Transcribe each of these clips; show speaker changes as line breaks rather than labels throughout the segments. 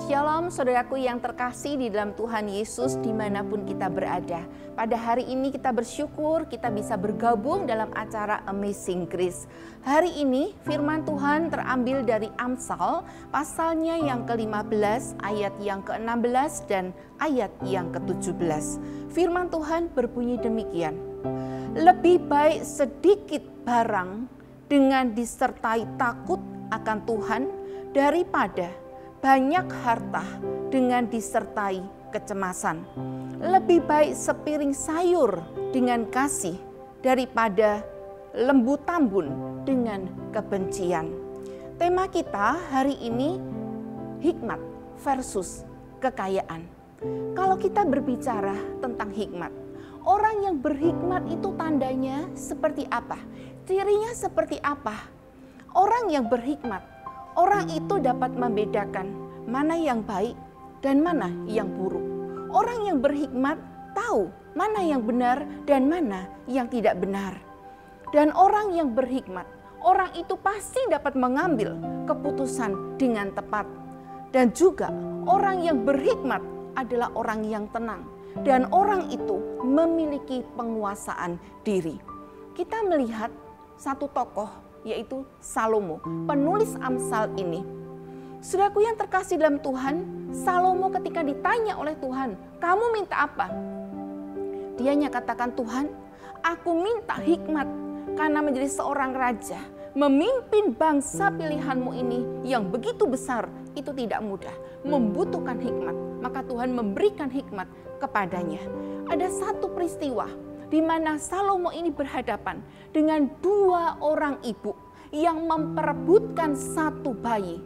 Shalom saudaraku yang terkasih di dalam Tuhan Yesus dimanapun kita berada. Pada hari ini kita bersyukur kita bisa bergabung dalam acara Amazing Grace. Hari ini firman Tuhan terambil dari Amsal pasalnya yang ke-15 ayat yang ke-16 dan ayat yang ke-17. Firman Tuhan berbunyi demikian. Lebih baik sedikit barang dengan disertai takut akan Tuhan daripada banyak harta dengan disertai kecemasan. Lebih baik sepiring sayur dengan kasih daripada lembu tambun dengan kebencian. Tema kita hari ini hikmat versus kekayaan. Kalau kita berbicara tentang hikmat, orang yang berhikmat itu tandanya seperti apa? Cirinya seperti apa? Orang yang berhikmat, orang itu dapat membedakan mana yang baik dan mana yang buruk. Orang yang berhikmat tahu mana yang benar dan mana yang tidak benar. Dan orang yang berhikmat, orang itu pasti dapat mengambil keputusan dengan tepat. Dan juga orang yang berhikmat adalah orang yang tenang. Dan orang itu memiliki penguasaan diri. Kita melihat satu tokoh, yaitu Salomo, penulis Amsal ini. Saudaraku yang terkasih dalam Tuhan, Salomo ketika ditanya oleh Tuhan, kamu minta apa? Dia nyatakan, Tuhan, aku minta hikmat karena menjadi seorang raja, memimpin bangsa pilihanmu ini yang begitu besar, itu tidak mudah, membutuhkan hikmat. Maka Tuhan memberikan hikmat kepadanya. Ada satu peristiwa di mana Salomo ini berhadapan dengan dua orang ibu yang memperebutkan satu bayi.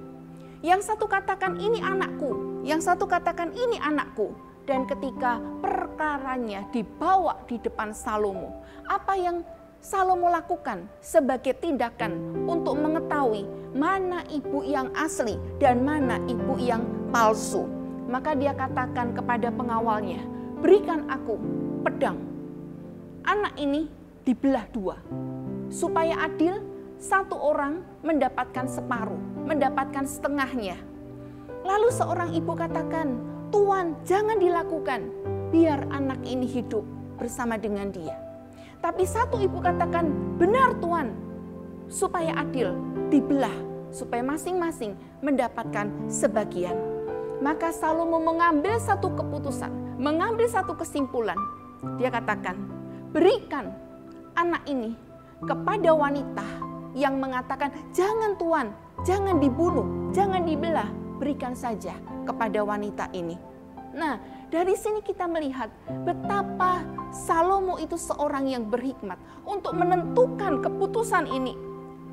Yang satu katakan ini anakku, yang satu katakan ini anakku. Dan ketika perkaranya dibawa di depan Salomo, apa yang Salomo lakukan sebagai tindakan untuk mengetahui mana ibu yang asli dan mana ibu yang palsu? Maka dia katakan kepada pengawalnya, berikan aku pedang. Anak ini dibelah dua, supaya adil satu orang mendapatkan separuh, mendapatkan setengahnya. Lalu seorang ibu katakan, Tuan jangan dilakukan, biar anak ini hidup bersama dengan dia. Tapi satu ibu katakan, benar Tuan, supaya adil, dibelah, supaya masing-masing mendapatkan sebagian. Maka Salomo mengambil satu keputusan, mengambil satu kesimpulan. Dia katakan, berikan anak ini kepada wanita yang mengatakan, jangan Tuan, jangan dibunuh, jangan dibelah, berikan saja kepada wanita ini. Nah, dari sini kita melihat betapa Salomo itu seorang yang berhikmat untuk menentukan keputusan ini.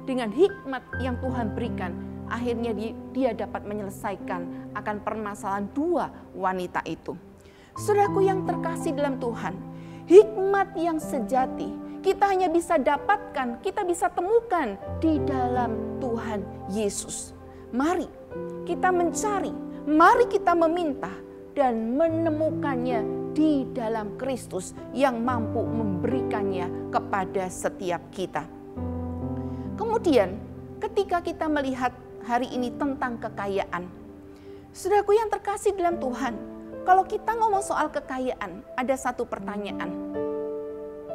Dengan hikmat yang Tuhan berikan, akhirnya dia dapat menyelesaikan akan permasalahan dua wanita itu. Saudaraku yang terkasih dalam Tuhan, hikmat yang sejati kita hanya bisa dapatkan, kita bisa temukan di dalam Tuhan Yesus. Mari kita mencari, mari kita meminta dan menemukannya di dalam Kristus yang mampu memberikannya kepada setiap kita. Kemudian ketika kita melihat hari ini tentang kekayaan, saudaraku yang terkasih dalam Tuhan, kalau kita ngomong soal kekayaan, ada satu pertanyaan.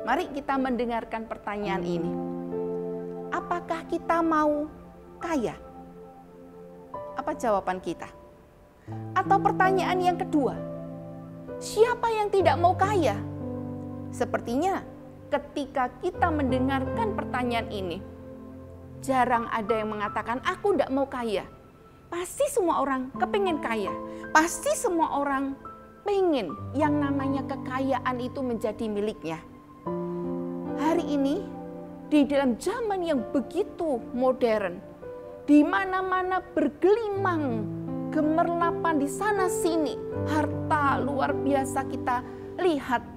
Mari kita mendengarkan pertanyaan ini. Apakah kita mau kaya? Apa jawaban kita? Atau pertanyaan yang kedua, siapa yang tidak mau kaya? Sepertinya ketika kita mendengarkan pertanyaan ini, jarang ada yang mengatakan, aku tidak mau kaya. Pasti semua orang kepingin kaya. Pasti semua orang pengen yang namanya kekayaan itu menjadi miliknya. Hari ini, di dalam zaman yang begitu modern, di mana-mana bergelimang, gemerlapan di sana sini, harta luar biasa kita lihat.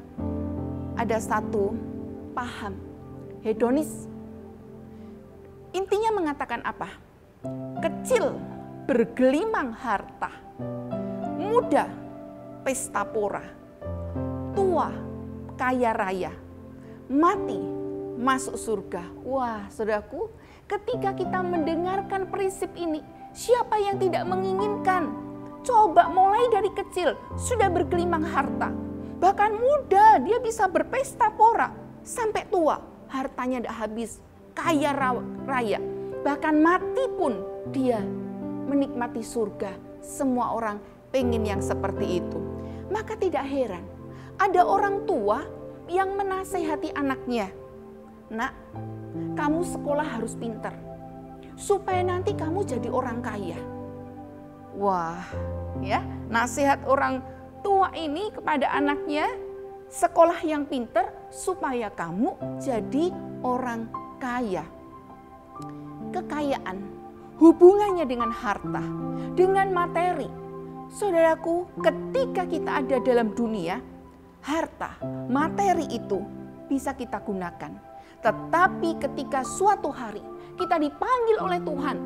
Ada satu paham, hedonis. Intinya mengatakan apa? Kecil, bergelimang harta. Muda, pesta pora. Tua, kaya raya. Mati, masuk surga. Wah, saudaraku, ketika kita mendengarkan prinsip ini, siapa yang tidak menginginkan? Coba mulai dari kecil, sudah bergelimang harta. Bahkan muda, dia bisa berpesta pora. Sampai tua, hartanya tidak habis. Kaya raya. Bahkan mati pun dia menikmati surga. Semua orang pengen yang seperti itu. Maka tidak heran, ada orang tua yang menasehati anaknya. Nak, kamu sekolah harus pintar. Supaya nanti kamu jadi orang kaya. Wah, ya, nasihat orang tua ini kepada anaknya, sekolah yang pintar supaya kamu jadi orang kaya. Kekayaan hubungannya dengan harta, dengan materi. Saudaraku, ketika kita ada dalam dunia, harta, materi itu bisa kita gunakan. Tetapi ketika suatu hari kita dipanggil oleh Tuhan,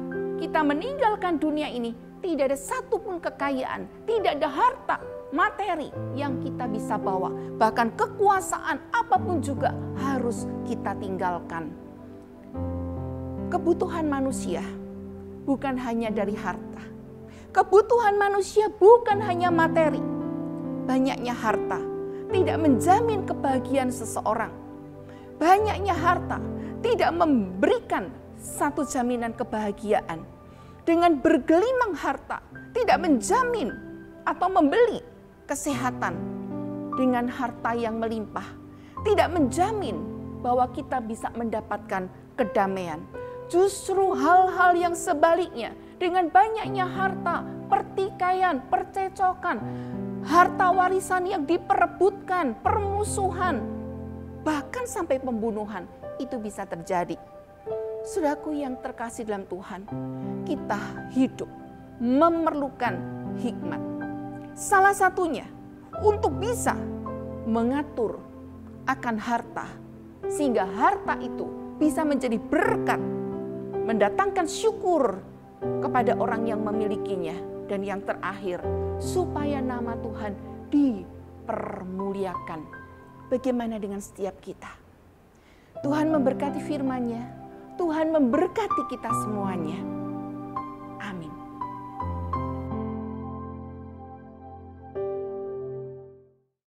kita meninggalkan dunia ini, tidak ada satupun kekayaan, tidak ada harta, materi yang kita bisa bawa. Bahkan kekuasaan apapun juga harus kita tinggalkan. Kebutuhan manusia bukan hanya dari harta. Kebutuhan manusia bukan hanya materi. Banyaknya harta tidak menjamin kebahagiaan seseorang. Banyaknya harta tidak memberikan satu jaminan kebahagiaan. Dengan bergelimang harta tidak menjamin atau membeli kesehatan. Dengan harta yang melimpah tidak menjamin bahwa kita bisa mendapatkan kedamaian. Justru hal-hal yang sebaliknya, dengan banyaknya harta, pertikaian, percecokan, harta warisan yang diperebutkan, permusuhan, bahkan sampai pembunuhan, itu bisa terjadi. Saudaraku yang terkasih dalam Tuhan, kita hidup memerlukan hikmat. Salah satunya untuk bisa mengatur akan harta, sehingga harta itu bisa menjadi berkat, mendatangkan syukur kepada orang yang memilikinya. Dan yang terakhir, supaya nama Tuhan dipermuliakan. Bagaimana dengan setiap kita? Tuhan memberkati firman-Nya, Tuhan memberkati kita semuanya. Amin.